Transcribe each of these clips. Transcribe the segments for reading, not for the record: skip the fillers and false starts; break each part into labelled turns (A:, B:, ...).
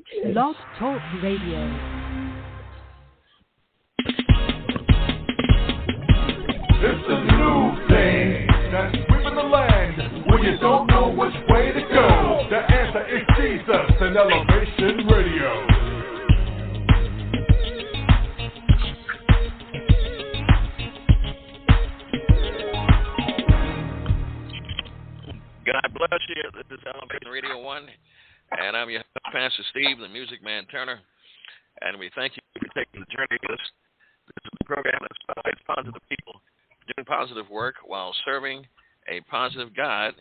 A: Blog Talk Radio.
B: It's a new thing that's sweeping the land. When you don't know which way to go, the answer is Jesus and Elevation Radio.
C: God bless you. This is Elevation Radio 1, and I'm your host, Pastor Steve, the Music Man Turner, and we thank you for taking the journey with us. This is the program that spotlights positive people doing positive work while serving a positive God.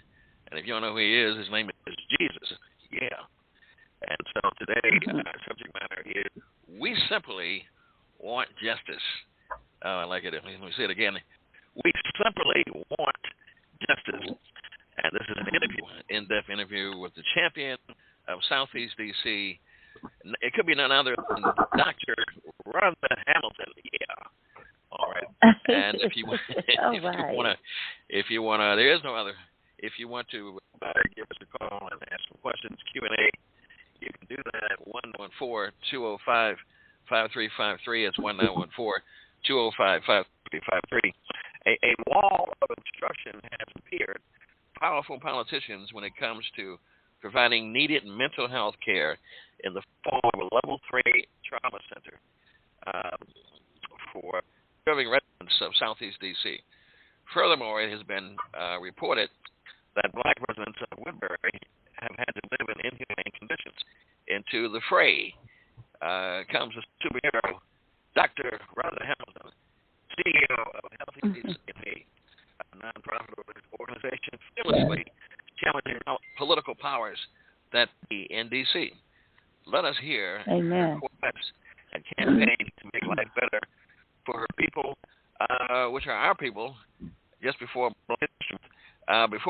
C: And if you don't know who he is, his name is Jesus. Yeah. And so today, our subject matter is we simply want justice. Oh, I like it. Let me say it again. We simply want justice. And this is an interview, in-depth interview with the champion of Southeast D.C. It could be none other than Dr. Rhonda Hamilton. Yeah. All right. And if you want to, there is no other. If you want to give us a call and ask some questions, Q&A, you can do that at 1-914-205-5353. It's 1-914-205-5353. A wall of obstruction has appeared. Powerful politicians when it comes to providing needed mental health care in the form of a level 3 trauma center for serving residents of Southeast D.C. Furthermore, it has been reported that black residents of Woodberry have had to live in inhumane conditions. Into the fray comes a superhero, Dr. Rhonda Hamilton, CEO of Healthy D.C., a nonprofit organization fearlessly challenging political powers that be in D.C. Let us hear her quest and campaign to make life better for her people, which are our people, just before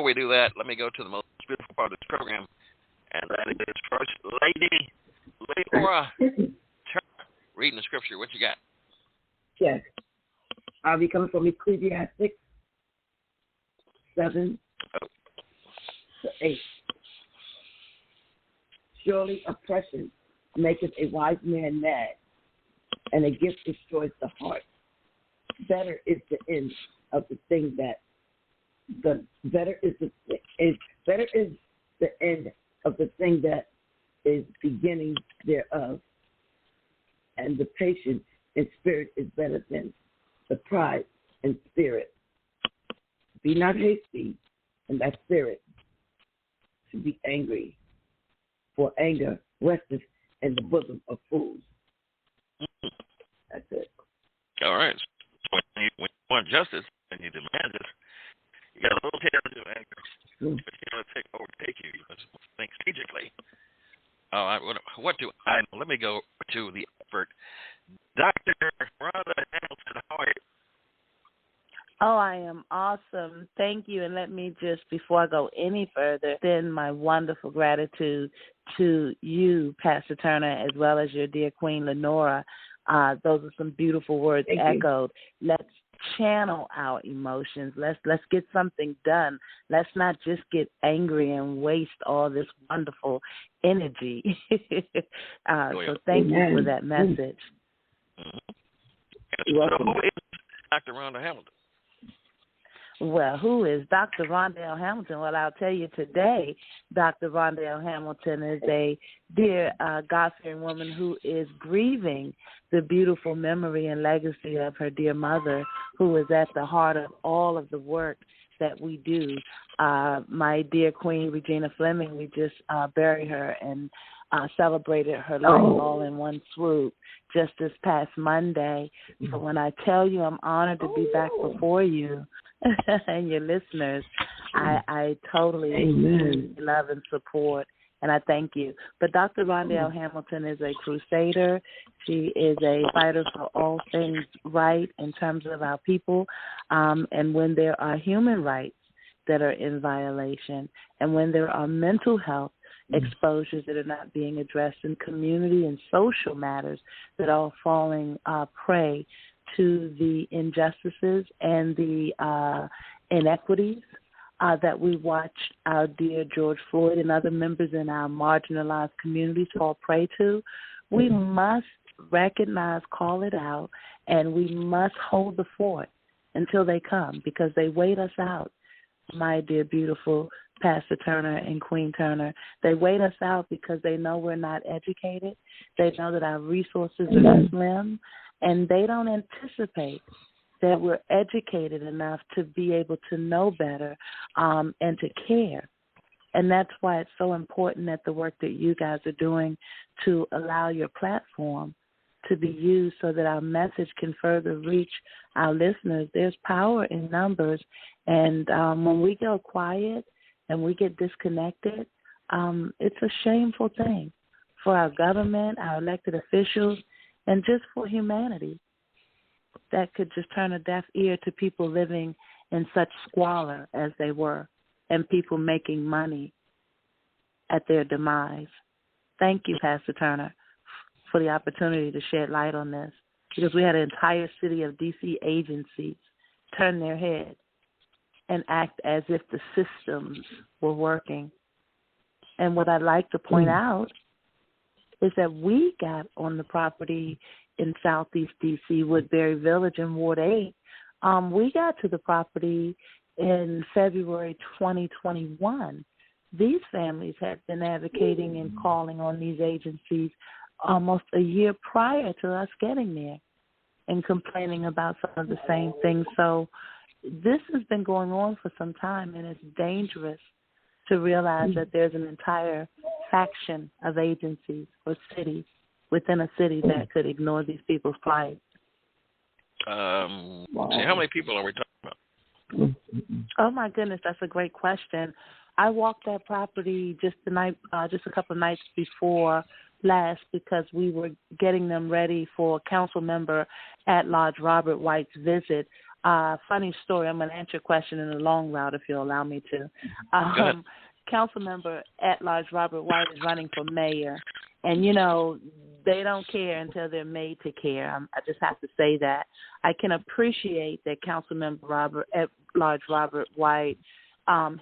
C: we do that, let me go to the most beautiful part of this program, and that is First Lady Laura Turner reading the scripture. What you got?
D: Yes. I'll be coming from Ecclesiastes 7-8. Surely oppression maketh a wise man mad, and a gift destroys the heart. Better is the end of the thing that better is the end of the thing that is beginning thereof, and the patience in spirit is better than the pride in spirit. Be not hasty in thy spirit to be angry, for anger resteth in the bosom of fools. That's it.
C: All right. So when you want justice and you demand it, you got a little tail of anger, but you don't overtake you. You must think strategically. Let me go to the expert. Dr. Rhonda Hamilton, how are you?
E: Oh, I am awesome. Thank you. And let me just, before I go any further, send my wonderful gratitude to you, Pastor Turner, as well as your dear Queen Lenora. Those are some beautiful words echoed. Let's channel our emotions. Let's get something done. Let's not just get angry and waste all this wonderful energy. So thank you for that message.
C: So who is Dr. Rhonda Hamilton?
E: Well, who is Dr. Rhonda Hamilton? Well, I'll tell you today, Dr. Rhonda Hamilton is a dear God-fearing woman who is grieving the beautiful memory and legacy of her dear mother, who is at the heart of all of the work that we do. My dear Queen Regina Fleming, we just buried her and celebrated her life all in one swoop just this past Monday. So when I tell you I'm honored to be back before you and your listeners, I totally love and support, and I thank you. But Dr. Rhonda Hamilton is a crusader. She is a fighter for all things right in terms of our people, and when there are human rights that are in violation, and when there are mental health exposures that are not being addressed in community and social matters that are falling prey to the injustices and the inequities that we watch our dear George Floyd and other members in our marginalized communities fall prey to, we must recognize, call it out, and we must hold the fort until they come, because they wait us out, my dear beautiful Pastor Turner and Queen Turner. They wait us out because they know we're not educated. They know that our resources are slim, and they don't anticipate that we're educated enough to be able to know better and to care. And that's why it's so important that the work that you guys are doing to allow your platform to be used so that our message can further reach our listeners. There's power in numbers, and when we go quiet and we get disconnected, it's a shameful thing for our government, our elected officials, and just for humanity that could just turn a deaf ear to people living in such squalor as they were, and people making money at their demise. Thank you, Pastor Turner, for the opportunity to shed light on this, because we had an entire city of D.C. agencies turn their head and act as if the systems were working. And what I'd like to point out is that we got on the property in Southeast D.C., Woodberry Village in Ward 8. We got to the property in February 2021. These families had been advocating and calling on these agencies almost a year prior to us getting there and complaining about some of the same things. So this has been going on for some time, and it's dangerous to realize that there's an entire faction of agencies or cities within a city that could ignore these people's plight.
C: Let's see, how many people are we talking about?
E: Oh my goodness, that's a great question. I walked that property just a couple of nights before last, because we were getting them ready for Council Member at-large Robert White's visit. Funny story. I'm going to answer your question in a long route if you'll allow me to. Council Member at-large Robert White is running for mayor, and they don't care until they're made to care. I just have to say that. I can appreciate that Council Member at-large Robert White,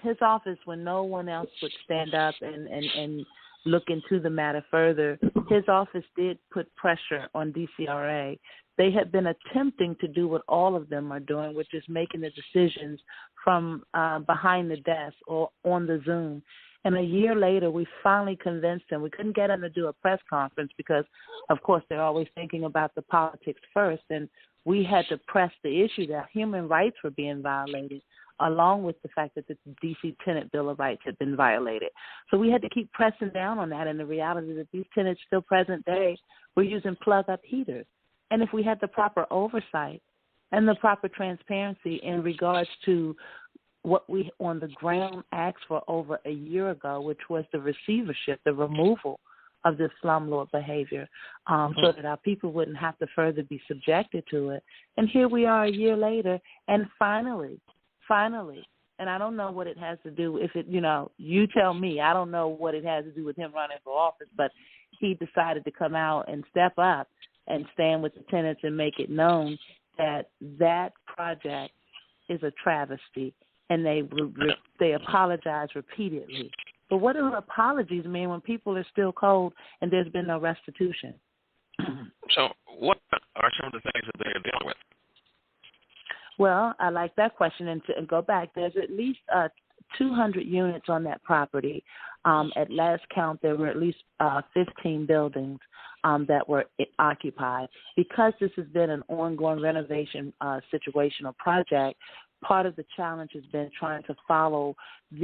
E: his office, when no one else would stand up and look into the matter further, his office did put pressure on DCRA. They had been attempting to do what all of them are doing, which is making the decisions from behind the desk or on the Zoom. And a year later, we finally convinced them. We couldn't get them to do a press conference because, of course, they're always thinking about the politics first. And we had to press the issue that human rights were being violated, along with the fact that the D.C. Tenant Bill of Rights had been violated. So we had to keep pressing down on that, and the reality that these tenants still present day were using plug-up heaters. And if we had the proper oversight and the proper transparency in regards to what we on the ground asked for over a year ago, which was the receivership, the removal of this slumlord behavior, so that our people wouldn't have to further be subjected to it. And here we are a year later, and finally, and I don't know what it has to do, if it, you tell me, I don't know what it has to do with him running for office, but he decided to come out and step up and stand with the tenants and make it known that that project is a travesty, and they apologize repeatedly. But what do apologies mean when people are still cold and there's been no restitution?
C: So what are some of the things that they're dealing with?
E: Well, I like that question, and to go back, there's at least 200 units on that property. At last count, there were at least 15 buildings that were occupied. Because this has been an ongoing renovation situation or project, part of the challenge has been trying to follow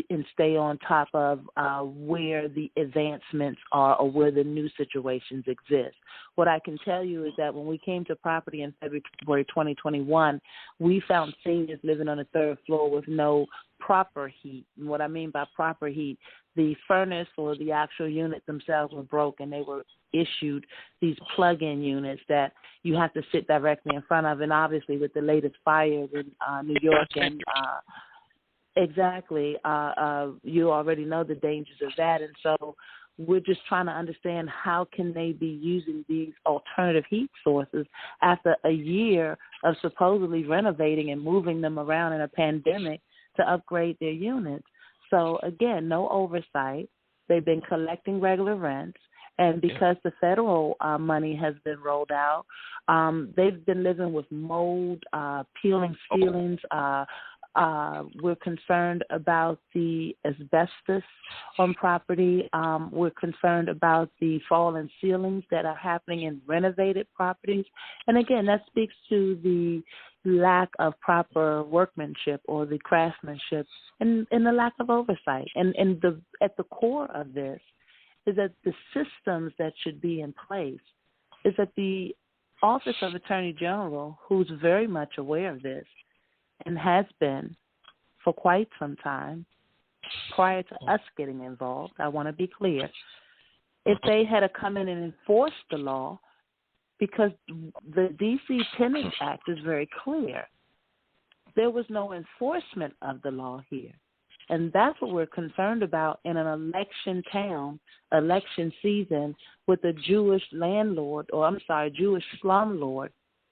E: and stay on top of where the advancements are or where the new situations exist. What I can tell you is that when we came to property in February 2021, we found seniors living on the third floor with no proper heat. And what I mean by proper heat, the furnace or the actual unit themselves were broken. They were issued these plug-in units that you have to sit directly in front of. And obviously with the latest fires in New York and you already know the dangers of that. And so we're just trying to understand how can they be using these alternative heat sources after a year of supposedly renovating and moving them around in a pandemic to upgrade their units. So, again, no oversight. They've been collecting regular rents. And because the federal money has been rolled out, they've been living with mold, peeling ceilings. We're concerned about the asbestos on property. We're concerned about the fallen ceilings that are happening in renovated properties. And, again, that speaks to the lack of proper workmanship or the craftsmanship and the lack of oversight. And at the core of this is that the systems that should be in place is that the Office of Attorney General, who's very much aware of this and has been for quite some time prior to us getting involved, I want to be clear, if they had to come in and enforce the law, because the D.C. Tenants Act is very clear, there was no enforcement of the law here. And that's what we're concerned about in an election town, election season, with a Jewish Jewish slumlord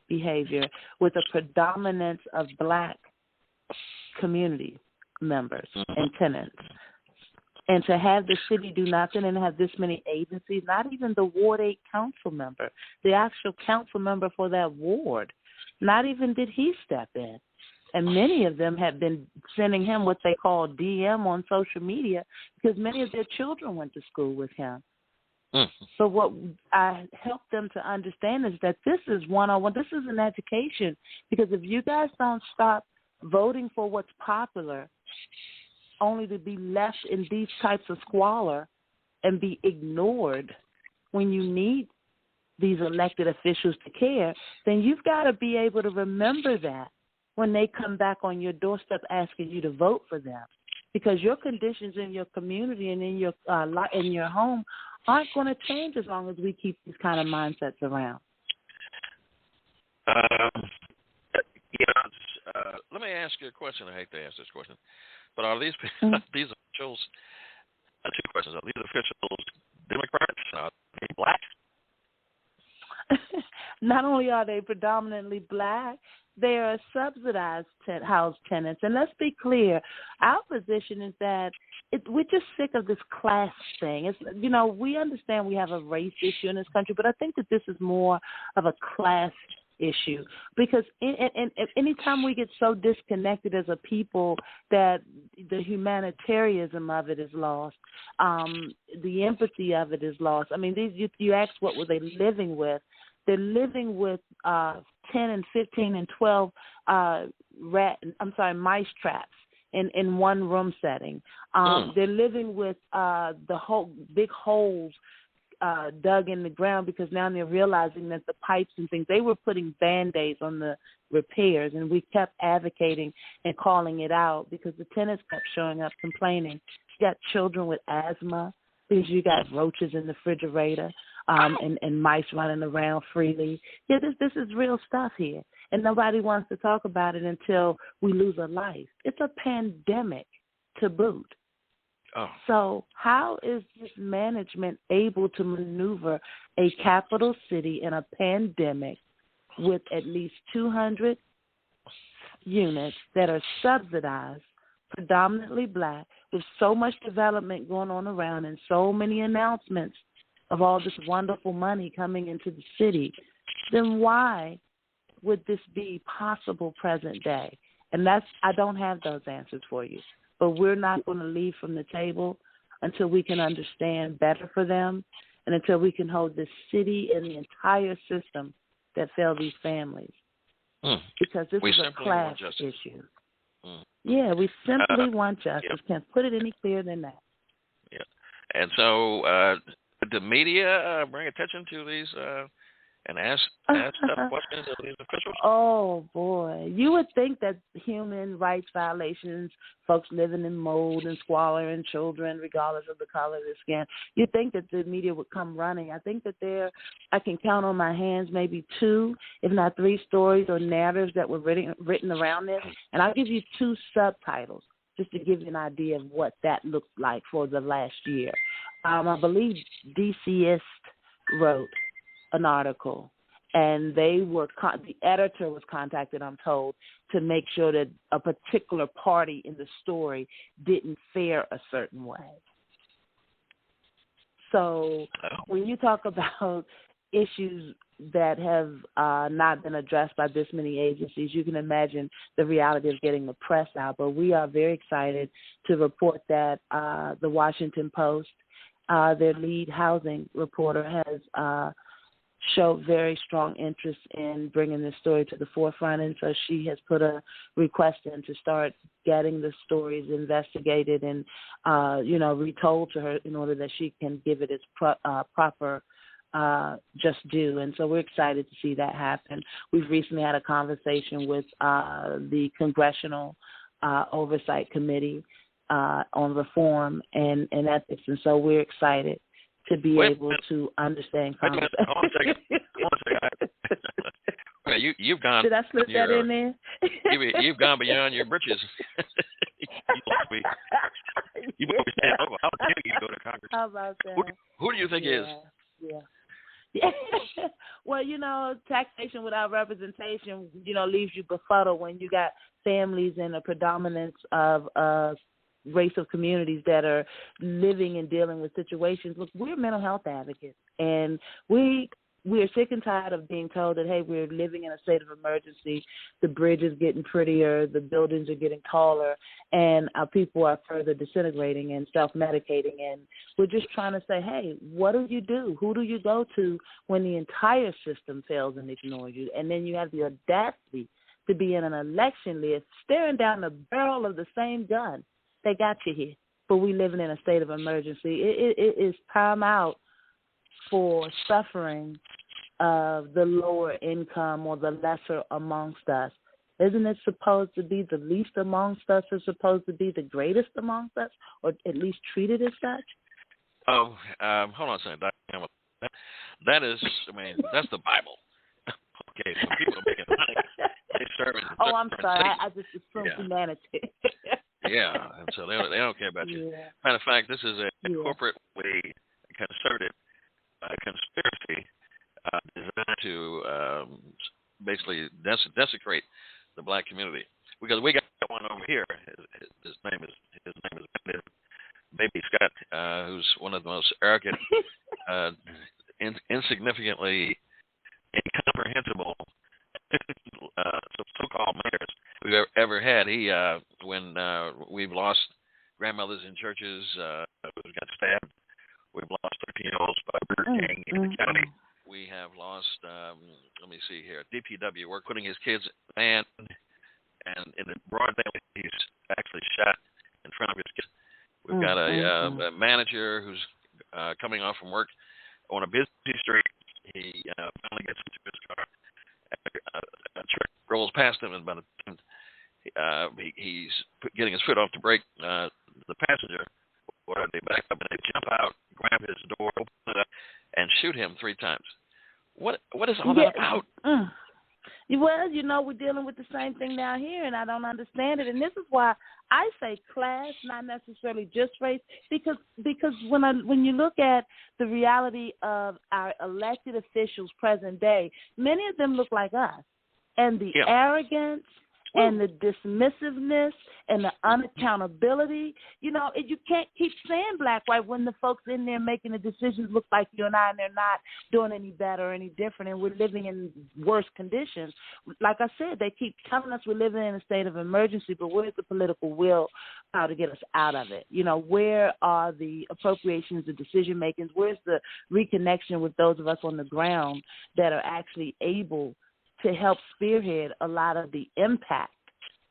E: behavior with a predominance of black community members and tenants. And to have the city do nothing and have this many agencies, not even the Ward 8 council member, the actual council member for that ward, not even did he step in. And many of them have been sending him what they call DM on social media because many of their children went to school with him. So what I help them to understand is that this is one-on-one. This is an education, because if you guys don't stop voting for what's popular only to be left in these types of squalor and be ignored when you need these elected officials to care, then you've got to be able to remember that when they come back on your doorstep asking you to vote for them, because your conditions in your community and in your home aren't going to change as long as we keep these kind of mindsets around.
C: Let me ask you a question. I hate to ask this question, but are these these officials? Two questions. Are these officials Democrats? Are they black?
E: Not only are they predominantly black, they are subsidized house tenants. And let's be clear, our position is that we're just sick of this class thing. It's, we understand we have a race issue in this country, but I think that this is more of a class issue, because anytime we get so disconnected as a people that the humanitarianism of it is lost, the empathy of it is lost. I mean, you ask what were they living with? They're living with 10 and 15 and 12 mice traps in one room setting. They're living with the whole big holes dug in the ground, because now they're realizing that the pipes and things, they were putting Band-Aids on the repairs, and we kept advocating and calling it out because the tenants kept showing up complaining. You got children with asthma because you got roaches in the refrigerator and mice running around freely. Yeah, this is real stuff here, and nobody wants to talk about it until we lose a life. It's a pandemic to boot. Oh. So how is this management able to maneuver a capital city in a pandemic with at least 200 units that are subsidized, predominantly black, with so much development going on around and so many announcements of all this wonderful money coming into the city? Then why would this be possible present day? And I don't have those answers for you. But we're not going to leave from the table until we can understand better for them and until we can hold the city and the entire system that failed these families. Because this is a class issue. Yeah, we simply want justice. Can't put it any clearer than that.
C: Yeah. And so the media bring attention to these and ask tough questions of these officials?
E: Oh, boy. You would think that human rights violations, folks living in mold and squalor and children, regardless of the color of their skin, you'd think that the media would come running. I think that I can count on my hands maybe 2, if not 3 stories or narratives that were written around this. And I'll give you 2 subtitles just to give you an idea of what that looked like for the last year. I believe DCist wrote an article, and the editor was contacted, I'm told, to make sure that a particular party in the story didn't fare a certain way. So when you talk about issues that have not been addressed by this many agencies, you can imagine the reality of getting the press out. But we are very excited to report that the Washington Post, their lead housing reporter, has showed very strong interest in bringing this story to the forefront. And so she has put a request in to start getting the stories investigated and, retold to her in order that she can give it its proper just due. And so we're excited to see that happen. We've recently had a conversation with the Congressional Oversight Committee on reform and ethics, and so we're excited to be able to understand Congress.
C: Hold on a second. You've gone.
E: Did I slip that in there?
C: You've gone beyond your britches. You always say, how dare you go to Congress?
E: How about that?
C: Who do you think is?
E: Yeah. Well, taxation without representation, leaves you befuddled when you got families in a predominance of race of communities that are living and dealing with situations. Look, we're mental health advocates, and we are sick and tired of being told that, hey, we're living in a state of emergency, the bridge is getting prettier, the buildings are getting taller, and our people are further disintegrating and self-medicating. And we're just trying to say, hey, what do you do? Who do you go to when the entire system fails and ignores you? And then you have the audacity to be in an election list staring down the barrel of the same gun. They got you here, but we living in a state of emergency. It is time out for suffering of the lower income or the lesser amongst us. Isn't it supposed to be the least amongst us is supposed to be the greatest amongst us, or at least treated as such?
C: Oh, hold on a second, Dr. Hamilton. That is, that's the Bible. Okay, so people are making money. They serve in
E: I'm sorry. I just assumed humanity.
C: Yeah, and so they don't care about you.
E: Yeah.
C: Matter of fact, this is a corporately concerted conspiracy designed to basically desecrate the black community. Because we got one over here. His name is Baby Scott, who's one of the most arrogant, insignificantly incomprehensible so-called mayors we've ever had. He, when we've lost grandmothers in churches, who got stabbed, we've lost 13-year-olds by Burger King in the county. We have lost, let me see here, DPW. We're putting his kids in, and in the broad daylight, he's actually shot in front of his kids. We've got a manager who's coming off from work on a busy street. He finally gets into his car. A truck rolls past him, and by the time he's getting his foot off the brake, the passenger, or they back up and they jump out, grab his door, open it up, and shoot him 3 times. What is all that about?
E: Well, we're dealing with the same thing down here, and I don't understand it. And this is why I say class, not necessarily just race, because when you look at the reality of our elected officials present day, many of them look like us. And the arrogance and the dismissiveness and the unaccountability, you can't keep saying black, white when the folks in there making the decisions look like you and I, and they're not doing any better or any different, and we're living in worse conditions. Like I said, they keep telling us we're living in a state of emergency, but where's the political will to get us out of it? Where are the appropriations, the decision makings? Where's the reconnection with those of us on the ground that are actually able to help spearhead a lot of the impact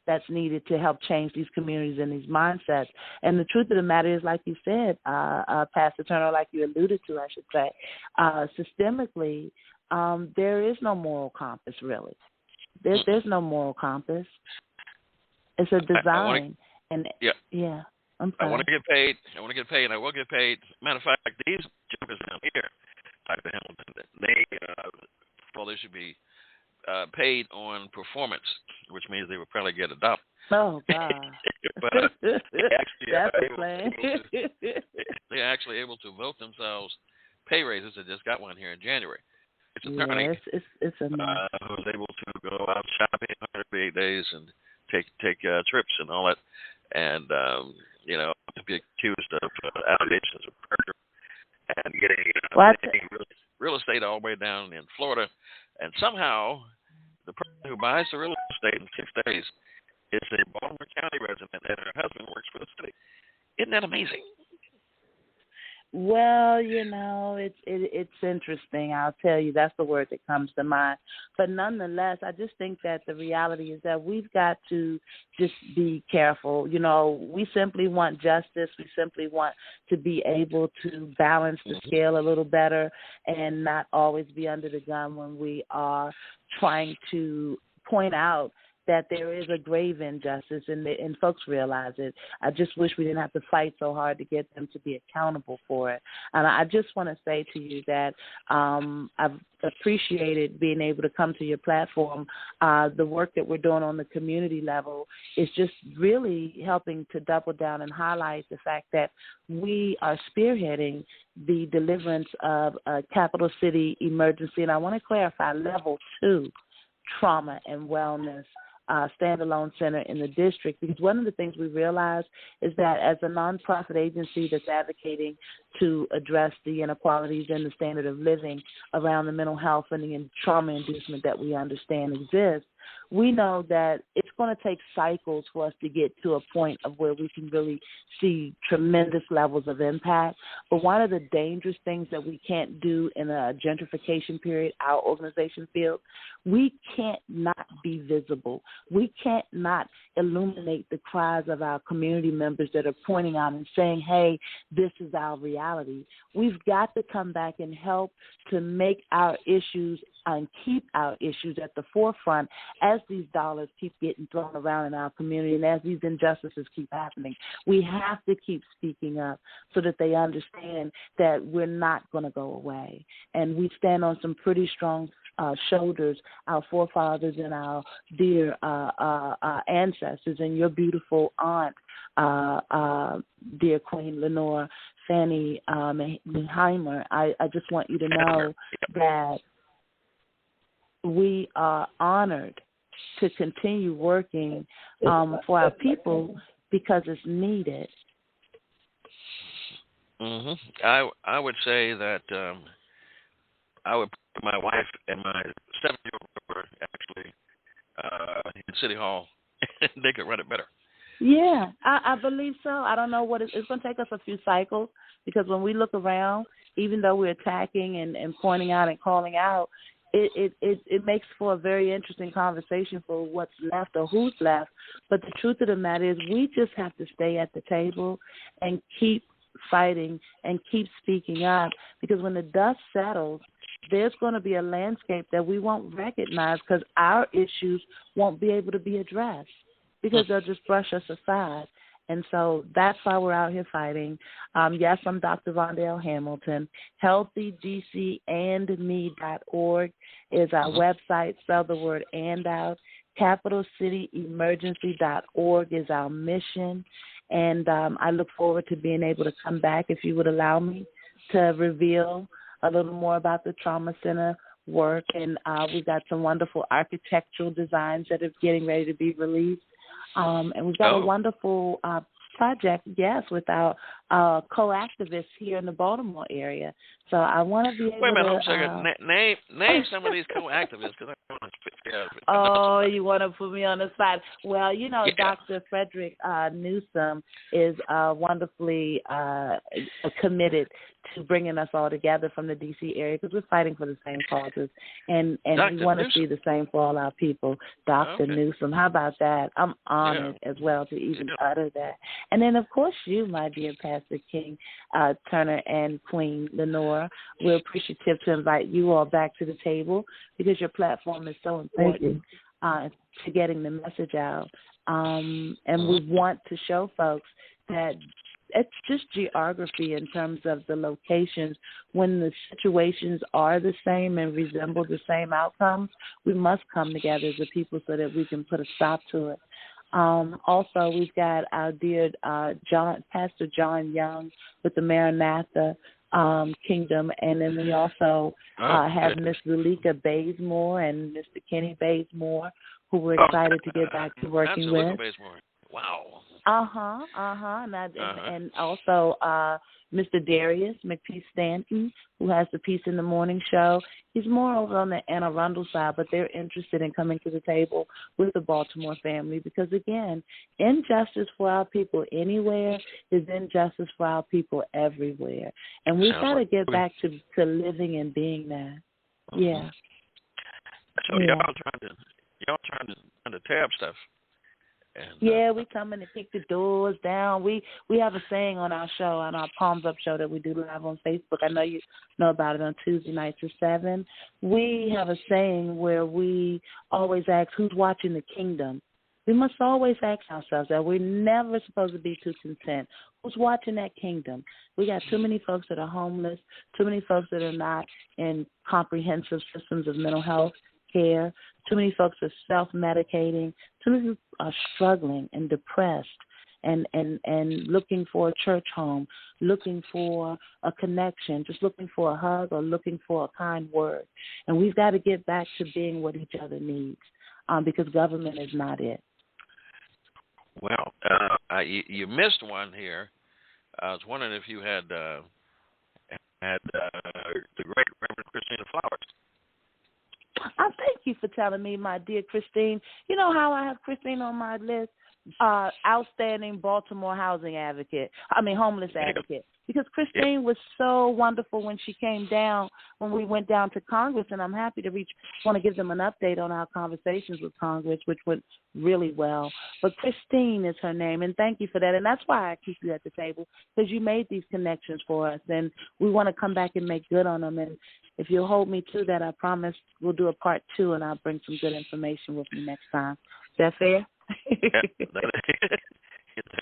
E: that's needed to help change these communities and these mindsets? And the truth of the matter is, like you said, Pastor Turner, like you alluded to, I should say, systemically, there is no moral compass, really. There's no moral compass. It's a design. I'm sorry.
C: I want to get paid, and I will get paid. Matter of fact, these jumpers down here, Dr. Hamilton, they should be paid on performance, which means they would probably get a dollar.
E: Oh, God.
C: But they're actually able to vote themselves pay raises. They just got one here in January. his attorney,
E: it's a mess.
C: who was able to go out shopping 108 days and take trips and all that, and to be accused of allegations of murder and getting real estate all the way down in Florida, and somehow the person who buys the real estate in 6 days is a Baltimore County resident, and her husband works for the city. Isn't that amazing?
E: Well, it's interesting. I'll tell you, that's the word that comes to mind. But nonetheless, I just think that the reality is that we've got to just be careful. We simply want justice. We simply want to be able to balance the scale a little better and not always be under the gun when we are trying to point out that there is a grave injustice, and folks realize it. I just wish we didn't have to fight so hard to get them to be accountable for it. And I just want to say to you that I've appreciated being able to come to your platform. The work that we're doing on the community level is just really helping to double down and highlight the fact that we are spearheading the deliverance of a capital city emergency. And I want to clarify, level 2 trauma and wellness standalone center in the district, because one of the things we realize is that as a nonprofit agency that's advocating to address the inequalities in the standard of living around the mental health and the trauma inducement that we understand exists, we know that it's going to take cycles for us to get to a point of where we can really see tremendous levels of impact. But one of the dangerous things that we can't do in a gentrification period, our organization feels, we can't not be visible. We can't not illuminate the cries of our community members that are pointing out and saying, hey, this is our reality. We've got to come back and help to make our issues and keep our issues at the forefront as these dollars keep getting thrown around in our community and as these injustices keep happening. We have to keep speaking up so that they understand that we're not going to go away. And we stand on some pretty strong shoulders, our forefathers and our dear ancestors, and your beautiful aunt, dear Queen Lenore Fanny Heimer. I just want you to know that we are honored to continue working for our people because it's needed.
C: I would say that I would put my wife and my 7-year-old daughter actually in City Hall. They could run it better.
E: Yeah, I believe so. I don't know what it's going to take us a few cycles, because when we look around, even though we're attacking and pointing out and calling out, it makes for a very interesting conversation for what's left or who's left. But the truth of the matter is we just have to stay at the table and keep fighting and keep speaking up, because when the dust settles, there's going to be a landscape that we won't recognize because our issues won't be able to be addressed because they'll just brush us aside. And so that's why we're out here fighting. Yes, I'm Dr. Rhonda Hamilton. HealthyDCandme.org is our website. Spell the word "and" out. CapitalCityEmergency.org is our mission. And I look forward to being able to come back, if you would allow me, to reveal a little more about the Trauma Center work. And we've got some wonderful architectural designs that are getting ready to be released. And we've got a wonderful project, yes, with our co-activists here in the Baltimore area. So I want to be able to...
C: Wait a minute, name some of these co-activists, because I want to figure out.
E: Oh, you want to put me on the spot. Well, Dr. Frederick Newsom is wonderfully committed to bringing us all together from the D.C. area, because we're fighting for the same causes, and we want to see the same for all our people. Dr. Newsom, how about that? I'm honored as well to even utter that. And then, of course, you, my dear Pastor King Turner and Queen Lenore, we're appreciative to invite you all back to the table, because your platform is so important to getting the message out. And we want to show folks that it's just geography in terms of the locations. When the situations are the same and resemble the same outcomes, we must come together as a people so that we can put a stop to it. Also, we've got our dear Pastor John Young with the Maranatha Kingdom. And then we also have Miss Lulika Bazemore and Mr. Kenny Bazemore, who we're excited to get back to working with.
C: Bazemore. Wow.
E: And also Mr. Darius McPeace Stanton, who has the Peace in the Morning show. He's more over on the Anne Arundel side, but they're interested in coming to the table with the Baltimore family because, again, injustice for our people anywhere is injustice for our people everywhere. And we've got to get back to living and being that. Yeah.
C: So y'all trying to tab stuff.
E: And, we come in and kick the doors down. We have a saying on our show, on our Palms Up show that we do live on Facebook. I know you know about it on Tuesday nights at 7. We have a saying where we always ask, who's watching the kingdom? We must always ask ourselves that. We're never supposed to be too content. Who's watching that kingdom? We got too many folks that are homeless, too many folks that are not in comprehensive systems of mental health care. Too many folks are self-medicating. Too many people are struggling and depressed and looking for a church home, looking for a connection, just looking for a hug or looking for a kind word. And we've got to get back to being what each other needs because government is not it.
C: Well, you missed one here. I was wondering if you had the great Reverend Christina Flowers.
E: Thank you for telling me, my dear Christine. You know how I have Christine on my list? Outstanding Baltimore homeless advocate. Because Christine was so wonderful when she came down, when we went down to Congress, and I'm happy to want to give them an update on our conversations with Congress, which went really well. But Christine is her name, and thank you for that. And that's why I keep you at the table, because you made these connections for us, and we want to come back and make good on them. And if you'll hold me to that, I promise we'll do a part 2, and I'll bring some good information with me next time. Is that fair?
C: That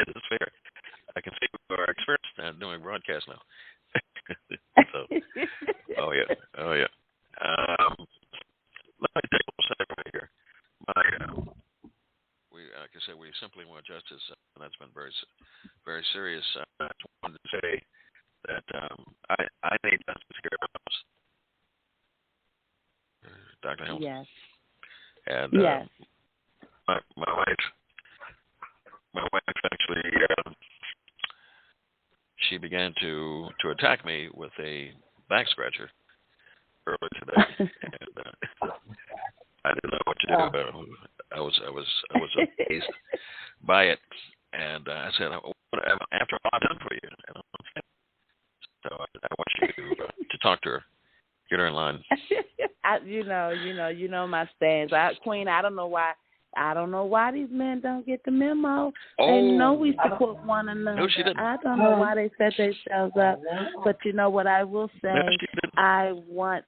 C: is fair. I can see our experience doing broadcast now. So, oh yeah. Let me take a little second right here. Like I said, we simply want justice, and that's been very, very serious. I just wanted to say that I need justice here at house. Dr. Hamilton.
E: Yes.
C: And
E: yes.
C: My wife actually, she began to attack me with a back scratcher earlier today, and I didn't know what to do. I was amazed by it, and I said, "After all I've done for you," and so I want you to talk to her, get her in line.
E: You know my stance, Queen. I don't know why these men don't get the memo. They know we support one another.
C: No, she didn't.
E: I don't know why they set themselves up. But you know what I will say?
C: No, she didn't.
E: I want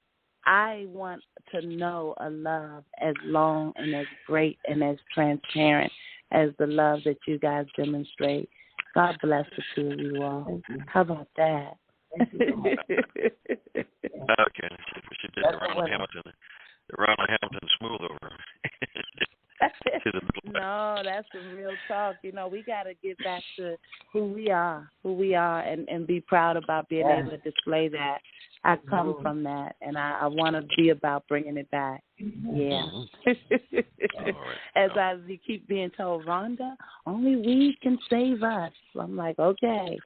E: to know a love as long and as great and as transparent as the love that you guys demonstrate. God bless the two of you all. How about that?
C: Okay. She did the Rhonda Hamilton smooth over.
E: No, that's some real talk. You know, we got to get back to who we are, and be proud about being able to display that. I come from that, and I want to be about bringing it back. Yeah. As I keep being told, Rhonda, only we can save us. I'm like, okay.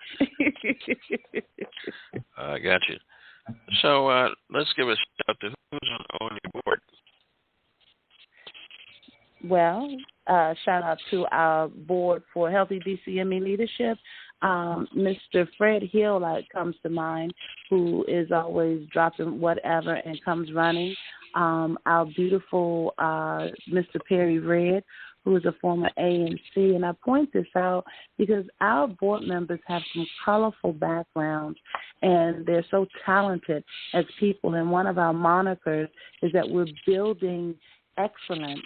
C: I got you. So let's give a shout out to who's on your board.
E: Well, shout out to our board for Healthy DCME Leadership. Mr. Fred Hill comes to mind, who is always dropping whatever and comes running. Our beautiful Mr. Perry Red, who is a former ANC. And I point this out because our board members have some colorful backgrounds, and they're so talented as people. And one of our monikers is that we're building excellence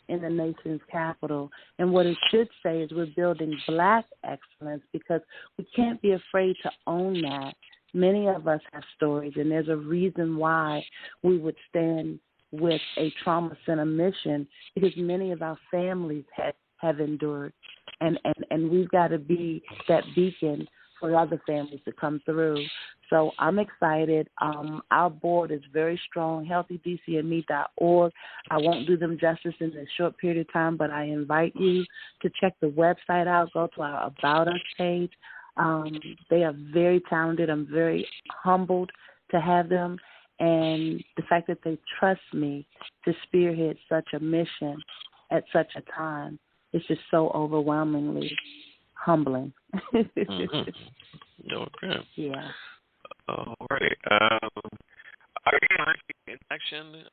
E: in the nation's capital. And what it should say is we're building Black excellence, because we can't be afraid to own that. Many of us have stories, and there's a reason why we would stand with a trauma center mission, because many of our families have endured. And we've got to be that beacon for other families to come through. So I'm excited. Our board is very strong, healthydcandme.org. I won't do them justice in this short period of time, but I invite you to check the website out, go to our About Us page. They are very talented. I'm very humbled to have them. And the fact that they trust me to spearhead such a mission at such a time is just so overwhelmingly humbling.
C: Okay.
E: Yeah.
C: All right. Are you in action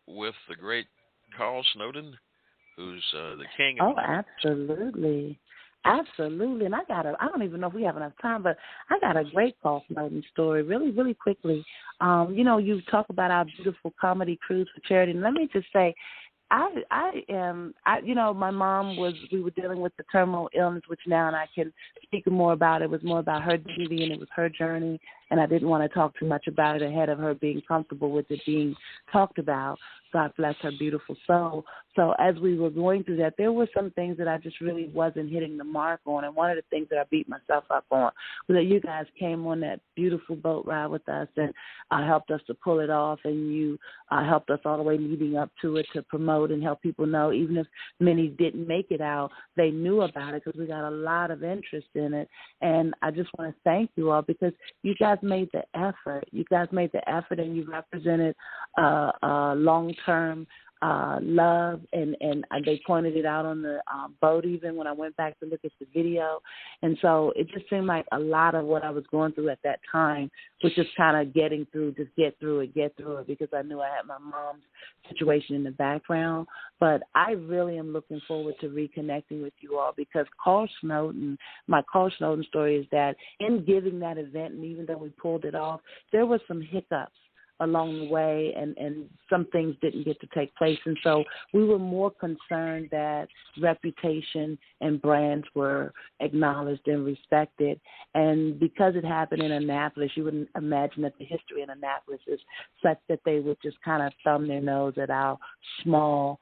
C: with the great Carl Snowden, who's the king of...
E: Oh, absolutely. Absolutely. And I don't even know if we have enough time, but I got a great Carl Snowden story really, really quickly. You talk about our beautiful comedy cruise for charity. And let me just say, my mom we were dealing with the terminal illness, which now and I can speak more about. It was more about her dignity and it was her journey. And I didn't want to talk too much about it ahead of her being comfortable with it being talked about. God bless her beautiful soul. So as we were going through that, there were some things that I just really wasn't hitting the mark on. And one of the things that I beat myself up on was that you guys came on that beautiful boat ride with us and helped us to pull it off. And you helped us all the way leading up to it to promote and help people know, even if many didn't make it out, they knew about it because we got a lot of interest in it. And I just want to thank you all because you guys made the effort. You guys made the effort and you represented long-term love, and they pointed it out on the boat even when I went back to look at the video. And so it just seemed like a lot of what I was going through at that time was just kind of getting through, just get through it, because I knew I had my mom's situation in the background. But I really am looking forward to reconnecting with you all because my Carl Snowden story is that in giving that event, and even though we pulled it off, there were some hiccups along the way, and some things didn't get to take place. And so we were more concerned that reputation and brands were acknowledged and respected. And because it happened in Annapolis, you wouldn't imagine that the history in Annapolis is such that they would just kind of thumb their nose at our small,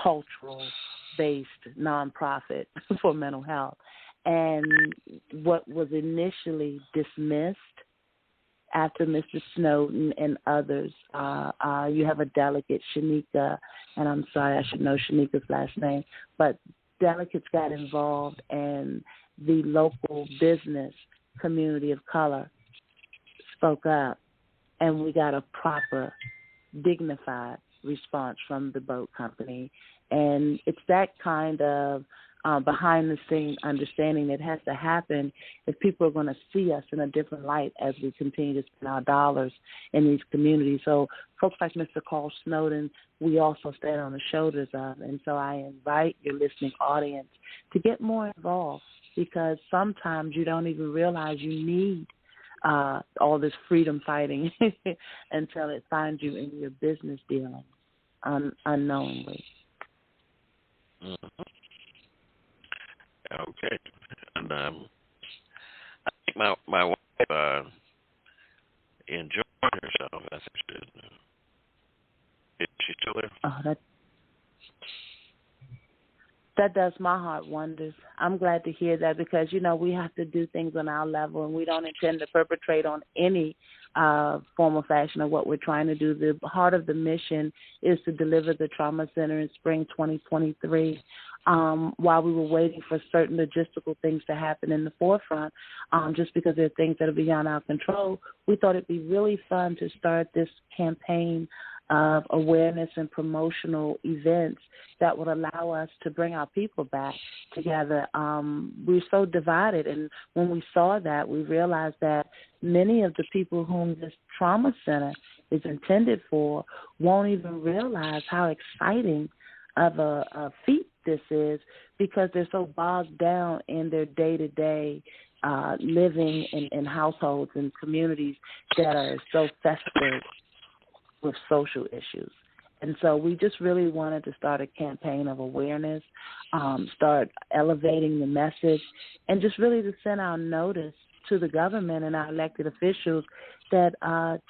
E: cultural-based nonprofit for mental health. And what was initially dismissed after Mr. Snowden and others, you have a delegate, Shanika, and I'm sorry, I should know Shanika's last name, but delegates got involved and the local business community of color spoke up, and we got a proper, dignified response from the boat company. And it's that kind of behind-the-scenes understanding that has to happen if people are going to see us in a different light as we continue to spend our dollars in these communities. So folks like Mr. Carl Snowden, we also stand on the shoulders of. And so I invite your listening audience to get more involved because sometimes you don't even realize you need all this freedom fighting until it finds you in your business dealings unknowingly.
C: Mm-hmm. Okay. And I think my wife enjoyed herself. I think she did. Is she still there?
E: Oh, that does my heart wonders. I'm glad to hear that because, we have to do things on our level, and we don't intend to perpetrate on any form or fashion of what we're trying to do. The heart of the mission is to deliver the trauma center in spring 2023. While we were waiting for certain logistical things to happen in the forefront, just because there are things that are beyond our control, we thought it'd be really fun to start this campaign of awareness and promotional events that would allow us to bring our people back together. We're so divided, and when we saw that, we realized that many of the people whom this trauma center is intended for won't even realize how exciting of a feat this is because they're so bogged down in their day-to-day living in households and communities that are so festered with social issues. And so we just really wanted to start a campaign of awareness, start elevating the message, and just really to send our notice to the government and our elected officials that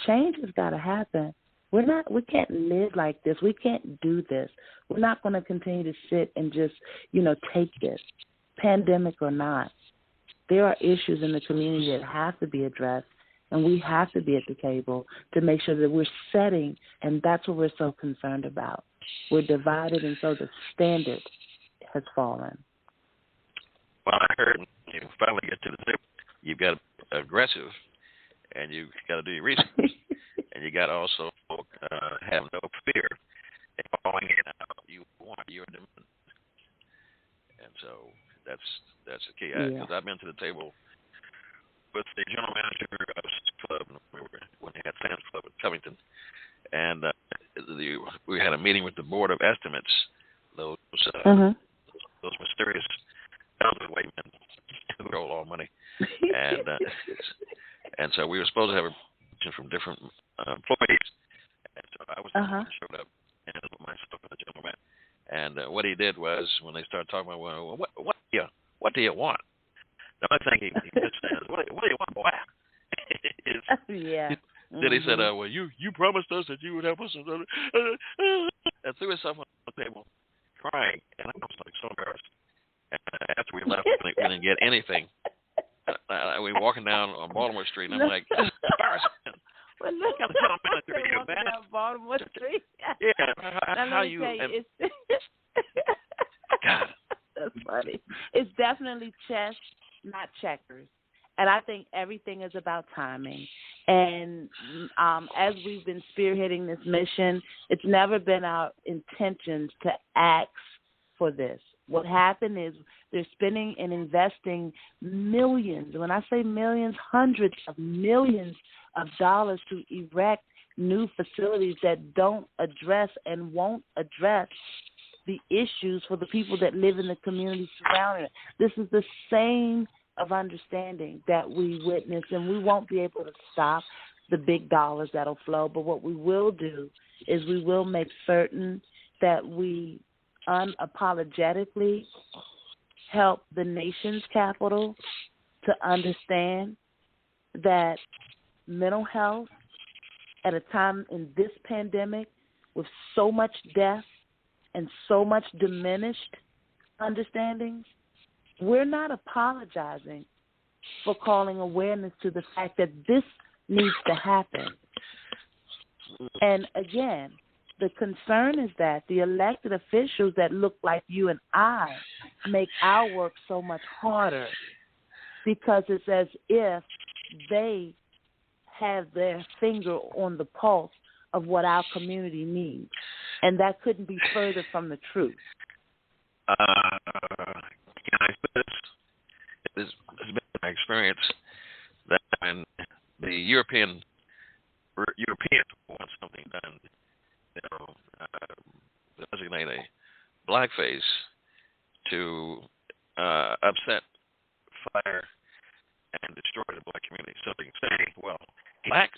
E: change has got to happen. We can't live like this. We can't do this. We're not going to continue to sit and just, take this, pandemic or not. There are issues in the community that have to be addressed, and we have to be at the table to make sure that we're setting, and that's what we're so concerned about. We're divided, and so the standard has fallen.
C: Well, I heard when you finally get to the table, you've got aggressive, and you've got to do your research, and you got to also have no fear in calling it out. You want your demand, and so that's the key. Because I've been to the table with the general manager of Club when they had Sam's Club at Covington, and we had a meeting with the Board of Estimates. Those mysterious elderly white men who roll all money, and so we were supposed to have a from different employees, and so I was the one who showed up and myself and the general man. And what he did was, when they started talking about, well, what do you want? The only thing he just said, what do you want, boy? Then he said, well, you promised us that you would help us, and threw himself on the table, crying, and I was like so embarrassed. And after we left, we didn't get anything. We were walking down on Baltimore Street, and I'm like, this is embarrassing.
E: Well, look, Baltimore Street.
C: Yeah, how you? God,
E: that's funny. It's definitely chess, not checkers, and I think everything is about timing. And as we've been spearheading this mission, it's never been our intentions to ask for this. What happened is they're spending and investing millions, when I say millions, hundreds of millions of dollars to erect new facilities that don't address and won't address the issues for the people that live in the community surrounding it. This is the same of understanding that we witness, and we won't be able to stop the big dollars that'll flow, but what we will do is we will make certain that we unapologetically help the nation's capital to understand that mental health at a time in this pandemic with so much death and so much diminished understandings, we're not apologizing for calling awareness to the fact that this needs to happen. And again, the concern is that the elected officials that look like you and I make our work so much harder because it's as if they have their finger on the pulse of what our community needs. And that couldn't be further from the truth.
C: Can I say this? This has been my experience that when the European wants something done, designate a blackface to upset, fire, and destroy the black community. So they can say, well, black,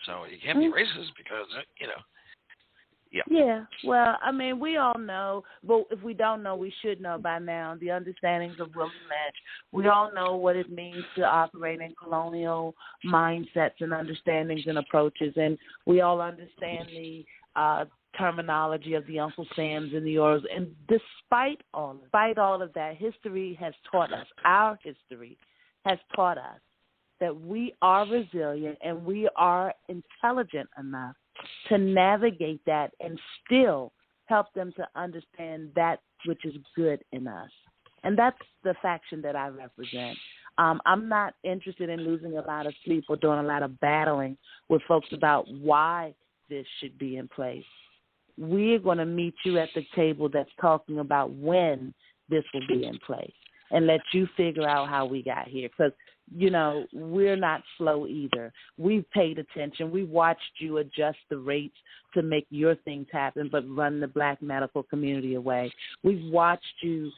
C: so you can't be racist because,
E: Yeah, well, I mean, we all know, but if we don't know, we should know by now the understandings of Willie Lynch. We all know what it means to operate in colonial mindsets and understandings and approaches, and we all understand the terminology of the Uncle Sams and the Orals. And despite all of that, history has taught us, our history has taught us that we are resilient and we are intelligent enough to navigate that and still help them to understand that which is good in us. And that's the faction that I represent. I'm not interested in losing a lot of sleep or doing a lot of battling with folks about why this should be in place. We're going to meet you at the table that's talking about when this will be in place and let you figure out how we got here. Because, we're not slow either. We've paid attention. We've watched you adjust the rates to make your things happen, but run the black medical community away. We've watched you,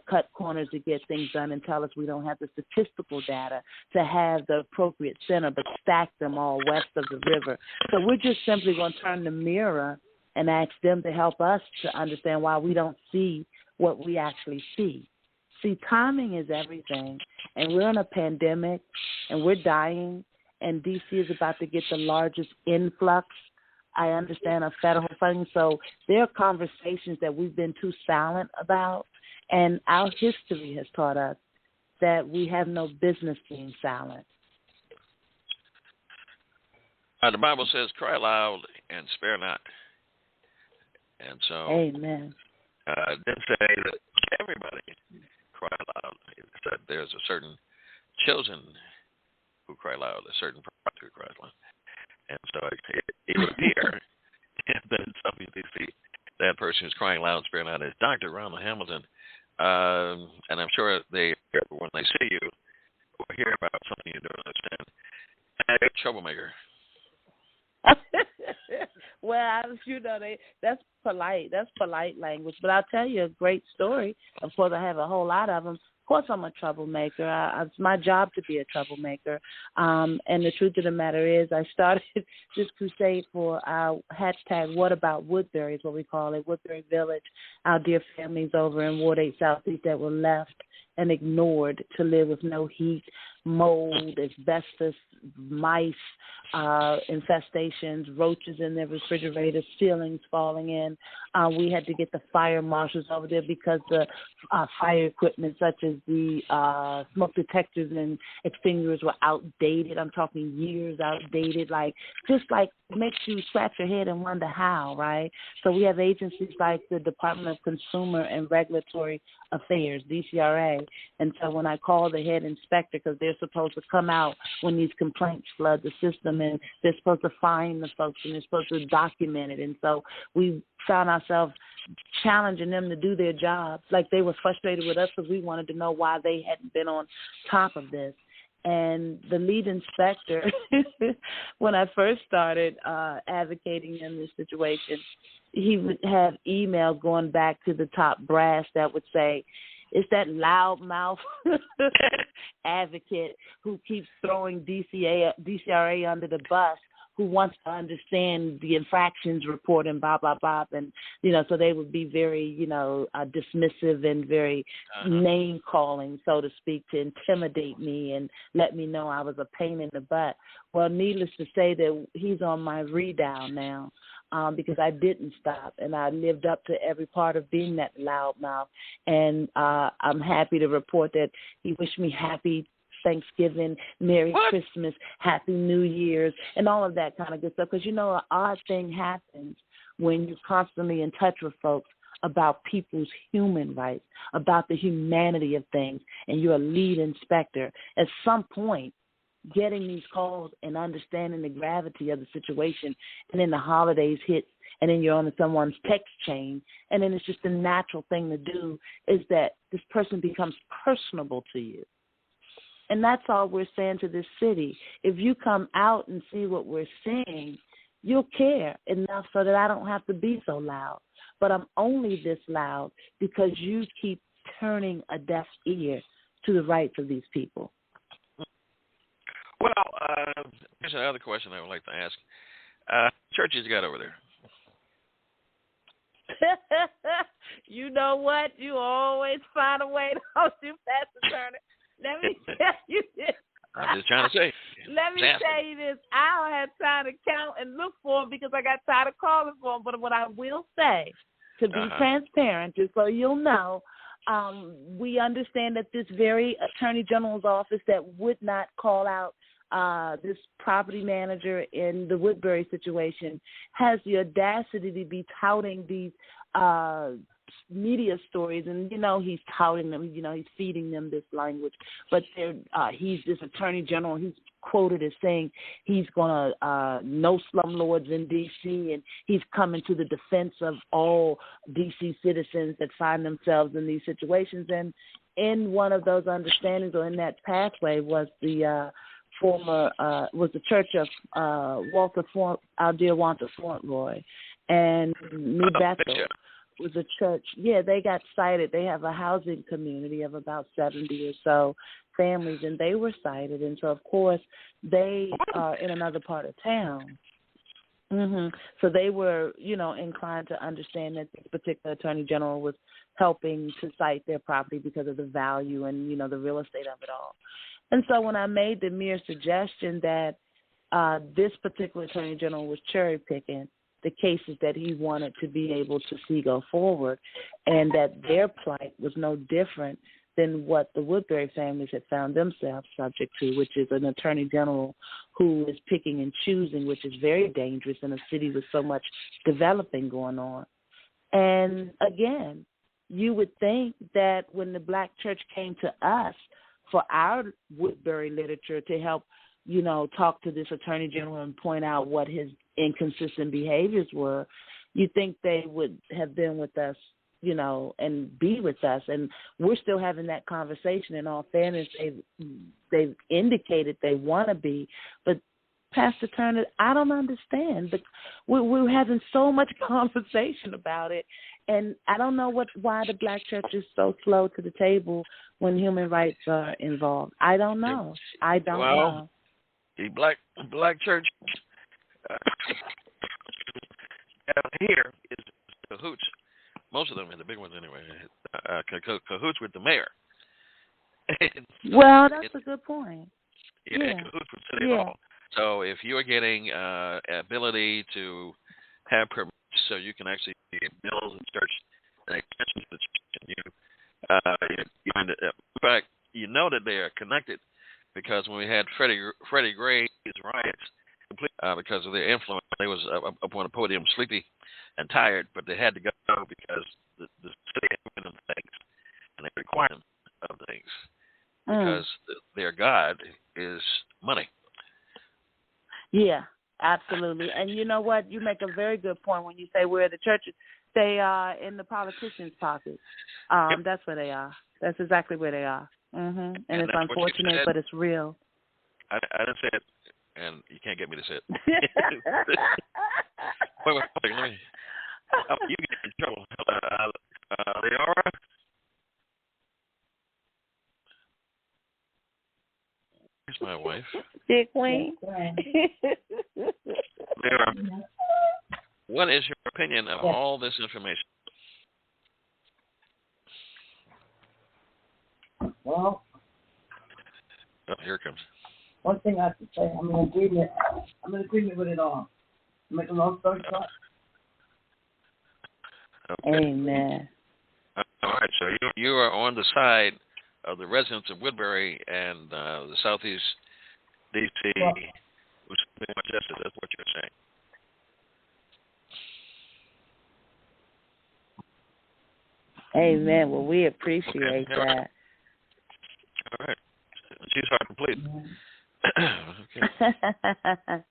E: cut corners to get things done and tell us we don't have the statistical data to have the appropriate center, but stack them all west of the river. So we're just simply going to turn the mirror and ask them to help us to understand why we don't see what we actually see. See, timing is everything, and we're in a pandemic, and we're dying, and D.C. is about to get the largest influx, I understand, of federal funding. So there are conversations that we've been too silent about, and our history has taught us that we have no business being silent.
C: The Bible says, cry loud and spare not. And so,
E: amen.
C: It didn't say that everybody cry loud. It said there's a certain chosen who cry loud, a certain prophet who cries loud. And so it would appear that in some DC, that person who's crying loud and spare not is Dr. Rhonda Hamilton. And I'm sure when they see you or hear about something you don't understand, you're a troublemaker.
E: Well, that's polite. That's polite language. But I'll tell you a great story. Of course, I have a whole lot of them. Of course, I'm a troublemaker. It's my job to be a troublemaker. And the truth of the matter is, I started this crusade for our hashtag What About Woodberry is what we call it, Woodberry Village, our dear families over in Ward 8 Southeast that were left and ignored to live with no heat, mold, asbestos, mice, infestations, roaches in their refrigerators, ceilings falling in. We had to get the fire marshals over there because the fire equipment such as the smoke detectors and extinguishers were outdated. I'm talking years outdated, just makes you scratch your head and wonder how, right? So we have agencies like the Department of Consumer and Regulatory Affairs, DCRA. And so when I call the head inspector, because they're supposed to come out when these complaints flood the system, and they're supposed to find the folks, and they're supposed to document it. And so we found ourselves challenging them to do their jobs. Like they were frustrated with us because we wanted to know why they hadn't been on top of this. And the lead inspector, when I first started advocating in this situation, he would have emails going back to the top brass that would say, it's that loudmouth advocate who keeps throwing DCRA under the bus, who wants to understand the infractions report and blah, blah, blah. And, so they would be very, dismissive and very name-calling, so to speak, to intimidate me and let me know I was a pain in the butt. Well, needless to say that he's on my redown now. Because I didn't stop, and I lived up to every part of being that loudmouth. And I'm happy to report that he wished me happy Thanksgiving, Merry Christmas, Happy New Year's, and all of that kind of good stuff. Because, an odd thing happens when you're constantly in touch with folks about people's human rights, about the humanity of things, and you're a lead inspector. At some point, getting these calls and understanding the gravity of the situation, and then the holidays hit, and then you're on someone's text chain, and then it's just a natural thing to do, is that this person becomes personable to you. And that's all we're saying to this city. If you come out and see what we're seeing, you'll care enough so that I don't have to be so loud. But I'm only this loud because you keep turning a deaf ear to the rights of these people.
C: Well, here's another question I would like to ask. Churches you got over there?
E: You know what? You always find a way to hold you, Pastor Turner. Let me tell you this.
C: I'm just trying to say.
E: Let me tell you this. I don't have time to count and look for them because I got tired of calling for them. But what I will say, to be transparent, just so you'll know, we understand that this very Attorney General's office that would not call out this property manager in the Woodberry situation has the audacity to be touting these media stories, and he's touting them, he's feeding them this language, but he's this Attorney General. He's quoted as saying he's going to no slumlords in D.C., and he's coming to the defense of all D.C. citizens that find themselves in these situations. And in one of those understandings, or in that pathway, was the the Church of our dear Walter Fauntleroy, and New Bethel was a church. Yeah, they got cited. They have a housing community of about 70 or so families, and they were cited. And so, of course, they are in another part of town. So they were, inclined to understand that this particular Attorney General was helping to cite their property because of the value and, the real estate of it all. And so when I made the mere suggestion that this particular Attorney General was cherry-picking the cases that he wanted to be able to see go forward, and that their plight was no different than what the Woodberry families had found themselves subject to, which is an attorney general who is picking and choosing, which is very dangerous in a city with so much developing going on. And again, you would think that when the black church came to us for our Woodberry literature to help, talk to this attorney general and point out what his inconsistent behaviors were, you think they would have been with us, and be with us. And we're still having that conversation. In all fairness, they've indicated they want to be, but Pastor Turner, I don't understand. But we're having so much conversation about it, and I don't know why the black church is so slow to the table when human rights are involved. I don't know. I don't know.
C: The black church here is cahoots. Most of them, the big ones anyway, cahoots with the mayor.
E: Well, that's a good point.
C: Yeah, cahoots with City Hall. So if you're getting ability to have permits so you can actually build and church and extensions to the church, you end up, in fact, you know that they are connected because when we had Freddie Gray's riots, because of their influence, they was up on the podium sleepy and tired, but they had to go because the city had given them things and they required them of things because their God is money.
E: Yeah, absolutely. And you know what? You make a very good point when you say where the churches, they are in the politicians' pockets. That's where they are. That's exactly where they are. And it's unfortunate, but it's real.
C: I didn't say it, and you can't get me to say it. wait, let me. You get in trouble. They are. Here's my wife.
E: Dear Queen.
C: Leora, what is your opinion of all this information?
D: Well,
C: here it comes.
D: One thing I have to say, I'm in agreement with it all. Make a long story short.
C: Okay.
E: Amen.
C: All right, so you are on the side of the residents of Woodberry and the Southeast D.C. who's doing justice. That's what you're saying.
E: Amen. Well, we appreciate that.
C: All right. She's hard complete. Okay.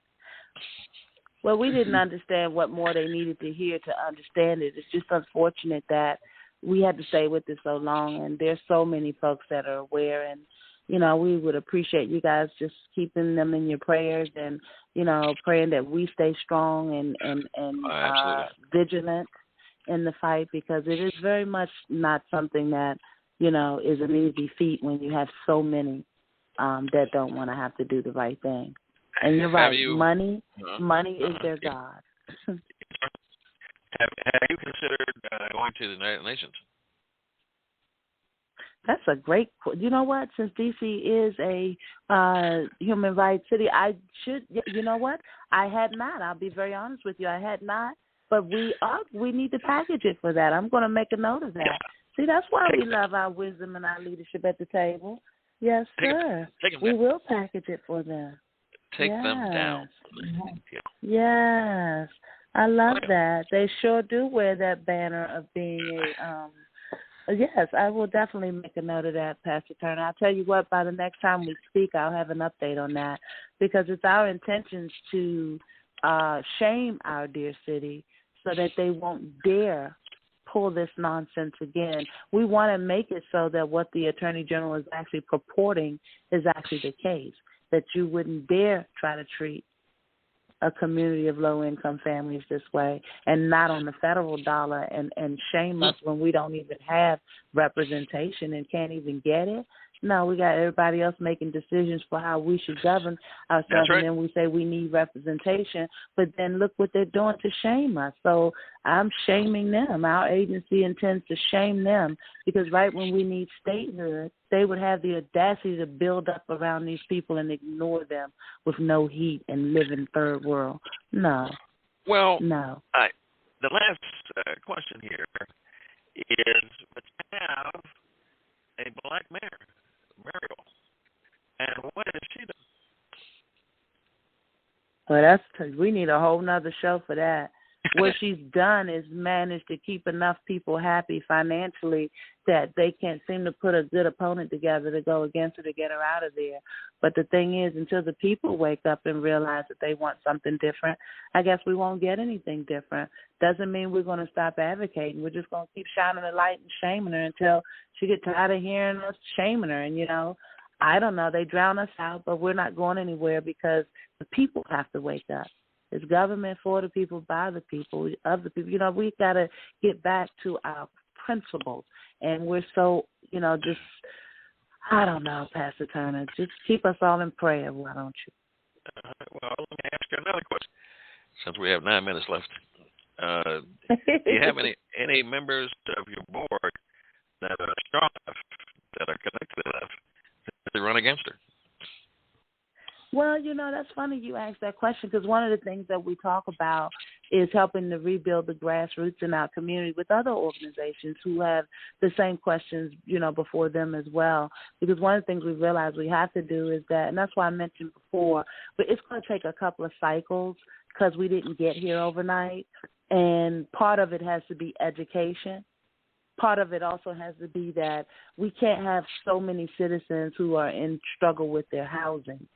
E: Well, we didn't understand what more they needed to hear to understand it. It's just unfortunate that we had to stay with it so long, and there's so many folks that are aware, and, we would appreciate you guys just keeping them in your prayers and, praying that we stay strong and vigilant in the fight, because it is very much not something that, is an easy feat when you have so many that don't want to have to do the right thing. And you're right, money is their God.
C: Have you considered going to the United Nations?
E: That's a great. You know what? Since D.C. is a human rights city, I should. You know what? I had not. I'll be very honest with you. I had not. But we need to package it for that. I'm going to make a note of that. Yeah. See, that's why we love our wisdom and our leadership at the table. Yes, sir. We will package it for them.
C: Take them down.
E: Yes. I love that. They sure do wear that banner of being yes, I will definitely make a note of that, Pastor Turner. I'll tell you what, by the next time we speak, I'll have an update on that, because it's our intentions to shame our dear city so that they won't dare pull this nonsense again. We want to make it so that what the Attorney General is actually purporting is actually the case, that you wouldn't dare try to treat a community of low-income families this way and not on the federal dollar and shame us when we don't even have representation and can't even get it. No, we got everybody else making decisions for how we should govern ourselves, right. And then we say we need representation, but then look what they're doing to shame us. So I'm shaming them. Our agency intends to shame them, because right when we need statehood, they would have the audacity to build up around these people and ignore them with no heat and live in third world. No.
C: Well,
E: no.
C: The last question here is, let's have a black mayor, Muriel. And what is she doing?
E: Well, we need a whole nother show for that. What she's done is managed to keep enough people happy financially that they can't seem to put a good opponent together to go against her to get her out of there. But the thing is, until the people wake up and realize that they want something different, I guess we won't get anything different. Doesn't mean we're going to stop advocating. We're just going to keep shining the light and shaming her until she gets tired of hearing us shaming her. And, you know, I don't know. They drown us out, but we're not going anywhere because the people have to wake up. It's government for the people, by the people, of the people. You know, we got to get back to our principles. And we're so, you know, just, I don't know, Pastor Turner. Just keep us all in prayer, why don't you?
C: Well, let me ask you another question, since we have 9 minutes left. Do you have any members of your board that are strong enough, that are connected enough to run against her?
E: Well, you know, that's funny you asked that question because one of the things that we talk about is helping to rebuild the grassroots in our community with other organizations who have the same questions, you know, before them as well. Because one of the things we realize we have to do is that, and that's why I mentioned before, but it's going to take a couple of cycles because we didn't get here overnight. And part of it has to be education. Part of it also has to be that we can't have so many citizens who are in struggle with their housing.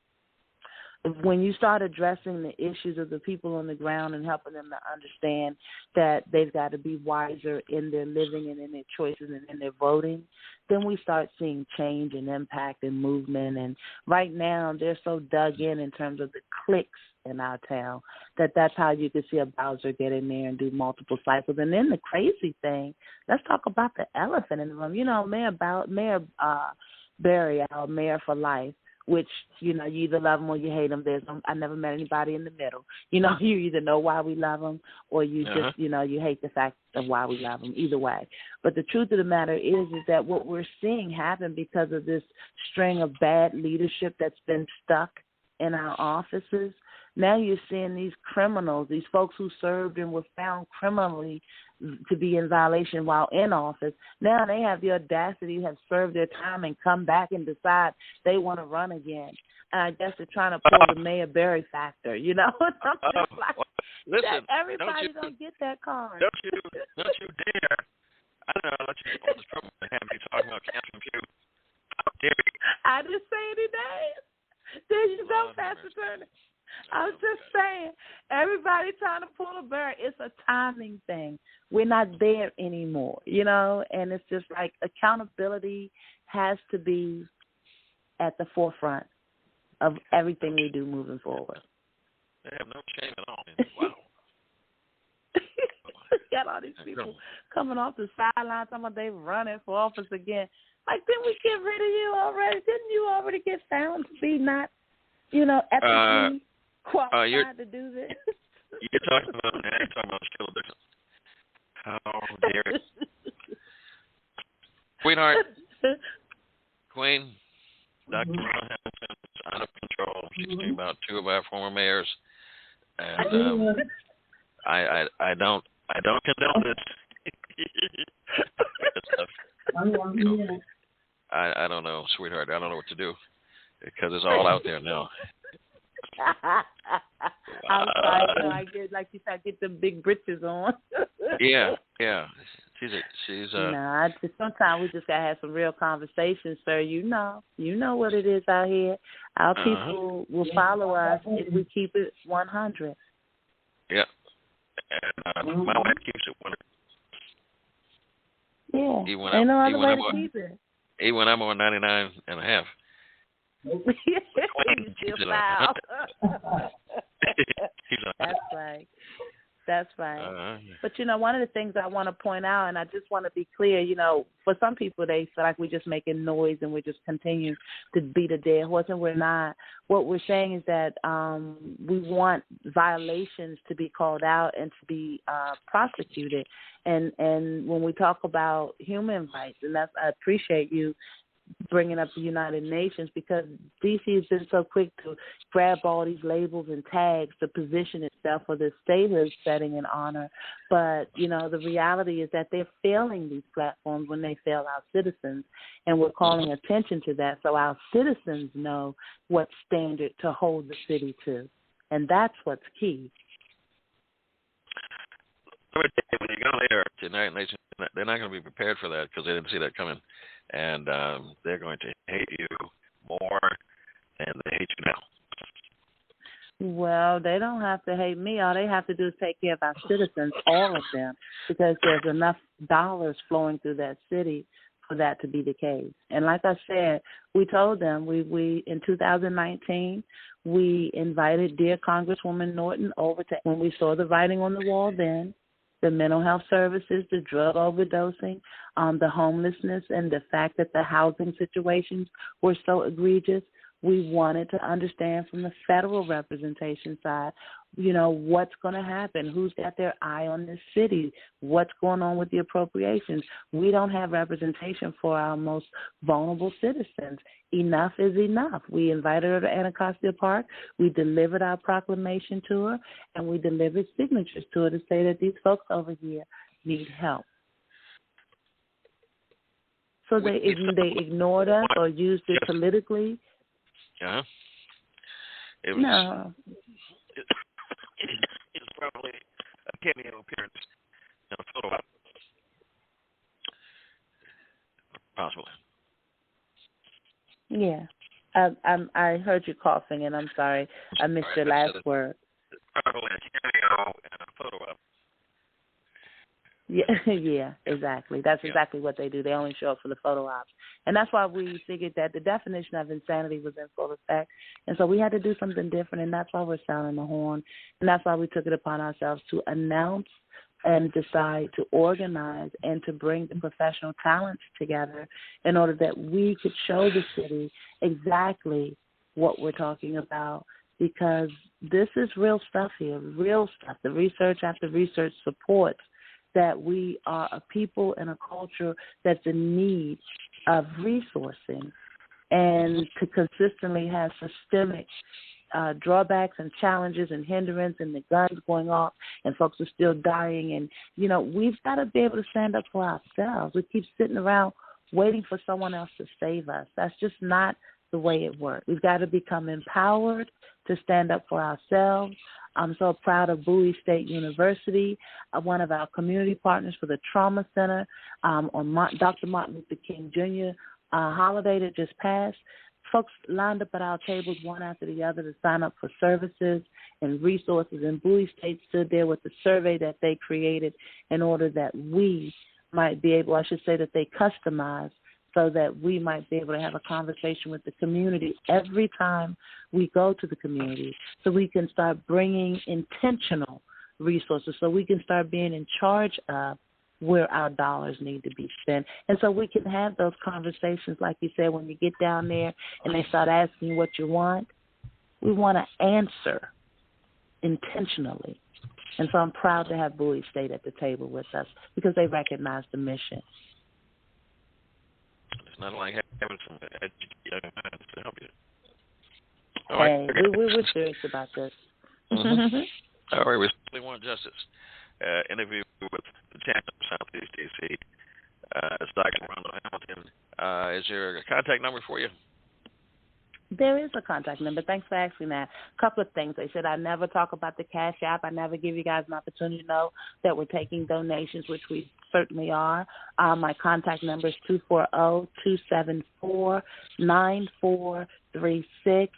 E: When you start addressing the issues of the people on the ground and helping them to understand that they've got to be wiser in their living and in their choices and in their voting, then we start seeing change and impact and movement. And right now they're so dug in terms of the cliques in our town that's how you can see a Bowser get in there and do multiple cycles. And then the crazy thing, let's talk about the elephant in the room. You know, Mayor Barry, our mayor for life, which, you know, you either love them or you hate them. I never met anybody in the middle. You know, you either know why we love them or you just, you know, you hate the fact of why we love them, either way. But the truth of the matter is that what we're seeing happen because of this string of bad leadership that's been stuck in our offices, now you're seeing these criminals, these folks who served and were found criminally to be in violation while in office. Now they have the audacity to have served their time and come back and decide they want to run again. And I guess they're trying to pull the Mayor Barry factor, you know? I'm just like,
C: listen,
E: everybody don't get that card.
C: Don't you dare. I don't know, let you go this trouble and have me talking about Councilman Pugh. How dare you?
E: I didn't say any names. There you go, Pastor Turner. I was just saying, everybody trying to pull a Barry. It's a timing thing. We're not there anymore, you know, and it's just like accountability has to be at the forefront of everything we do moving forward.
C: They have no shame at all. Wow.
E: Got all these people coming off the sidelines talking about they running for office again. Like, didn't we get rid of you already? Didn't you already get found to be not, you know, ethically qualified to do this?
C: You're talking about Sheila Dixon. How dare you? Sweetheart, Queen, Dr. Rhonda Hamilton is out of control. She's talking about 2 of our former mayors, and I don't condone this. I don't know, sweetheart. I don't know what to do because it's all out there now.
E: I'm sorry, so I get, like you said, get them big britches on.
C: Yeah. She's
E: No, sometimes we just gotta have some real conversations, sir. You know what it is out here. Our people will follow us if we keep it 100.
C: Yeah, and my wife keeps it 100.
E: Yeah, ain't no other way to keep it.
C: Even when I'm on 99 and a half.
E: That's right. But, you know, one of the things I want to point out, and I just want to be clear, you know, for some people they feel like we're just making noise and we're just continuing to beat a dead horse, and we're not. What we're saying is that we want violations to be called out and to be prosecuted. And when we talk about human rights, and that's, I appreciate you bringing up the United Nations, because D.C. has been so quick to grab all these labels and tags to position itself for this status setting and honor. But, the reality is that they're failing these platforms when they fail our citizens, and we're calling attention to that so our citizens know what standard to hold the city to. And that's what's key.
C: Let me tell you, when you go there to the United Nations, they're not going to be prepared for that because they didn't see that coming. And they're going to hate you more than they hate you now.
E: Well, they don't have to hate me. All they have to do is take care of our citizens, all of them, because there's enough dollars flowing through that city for that to be the case. And like I said, we told them, we in 2019, we invited dear Congresswoman Norton over to, when we saw the writing on the wall then, the mental health services, the drug overdosing, the homelessness, and the fact that the housing situations were so egregious. We wanted to understand from the federal representation side, what's going to happen, who's got their eye on this city, what's going on with the appropriations. We don't have representation for our most vulnerable citizens. Enough is enough. We invited her to Anacostia Park. We delivered our proclamation to her, and we delivered signatures to her to say that these folks over here need help. So they ignored us or used it politically.
C: Uh-huh.
E: No.
C: It's probably a cameo appearance in a photo op. Possibly.
E: Yeah. I heard you coughing, and I'm sorry. I missed your last word.
C: Probably a cameo in a photo op.
E: Yeah, exactly. That's exactly what they do. They only show up for the photo ops. And that's why we figured that the definition of insanity was in full effect. And so we had to do something different, and that's why we're sounding the horn. And that's why we took it upon ourselves to announce and decide to organize and to bring the professional talents together in order that we could show the city exactly what we're talking about, because this is real stuff here, real stuff. The research after research supports that we are a people and a culture that's in need of resourcing, and to consistently have systemic drawbacks and challenges and hindrance, and the guns going off and folks are still dying. And, we've got to be able to stand up for ourselves. We keep sitting around waiting for someone else to save us. That's just not the way it works. We've got to become empowered to stand up for ourselves. I'm so proud of Bowie State University, one of our community partners for the Trauma Center, on Dr. Martin Luther King Jr. Holiday that just passed. Folks lined up at our tables one after the other to sign up for services and resources, and Bowie State stood there with the survey that they created in order that we might be able, I should say that they customized, so that we might be able to have a conversation with the community every time we go to the community, so we can start bringing intentional resources, so we can start being in charge of where our dollars need to be spent. And so we can have those conversations, like you said, when you get down there and they start asking you what you want, we want to answer intentionally. And so I'm proud to have Bowie State at the table with us because they recognize the mission.
C: It's not like having some educated minds to help you.
E: All right. We're serious about this.
C: Mm-hmm. All right, we simply want justice. Interview with the champion of Southeast D.C. It's Dr. Rhonda Hamilton. Is there a contact number for you?
E: There is a contact number. Thanks for asking that. A couple of things. They said I never talk about the Cash App. I never give you guys an opportunity to know that we're taking donations, which we certainly are. My contact number is 240-274-9436.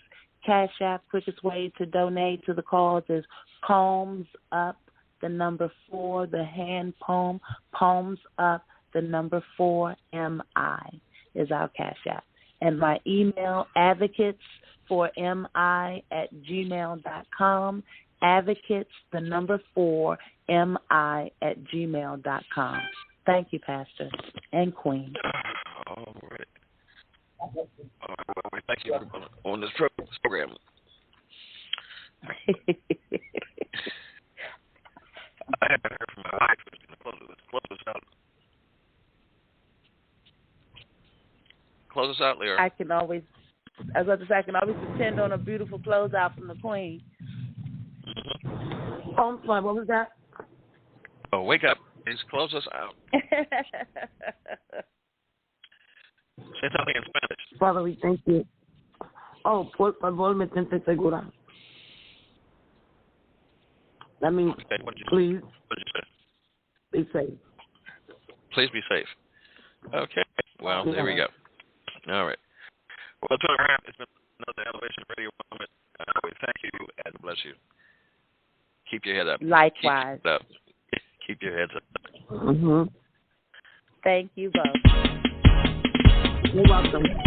E: Cash App, quickest way to donate to the cause is Palms Up, the number 4, the hand poem, Palms Up, the number 4, MI is our Cash App. And my email, advocates4mi@gmail.com, advocates, the number 4, mi@gmail.com. Thank you, Pastor and Queen.
C: All right. Well, thank you on this program. I haven't heard from my wife. Who's going to close us out. Close Close us out, Lyra.
E: I can always depend on a beautiful closeout from the Queen.
D: Oh, I'm sorry, what was that?
C: Oh, wake up. Please close us out. Say something in Spanish.
D: Father, we thank you. Oh, por favor, me tente segura. That means,
C: Okay,
D: please
C: what did you say?
D: be safe.
C: Please be safe. Okay. Well, there we go. All right. Well, it's been a wrap. It's been another Elevation Radio moment. We thank you and bless you. Keep your head up.
E: Likewise.
C: Keep your heads up.
D: Mm-hmm.
E: Thank you both.
D: You're welcome.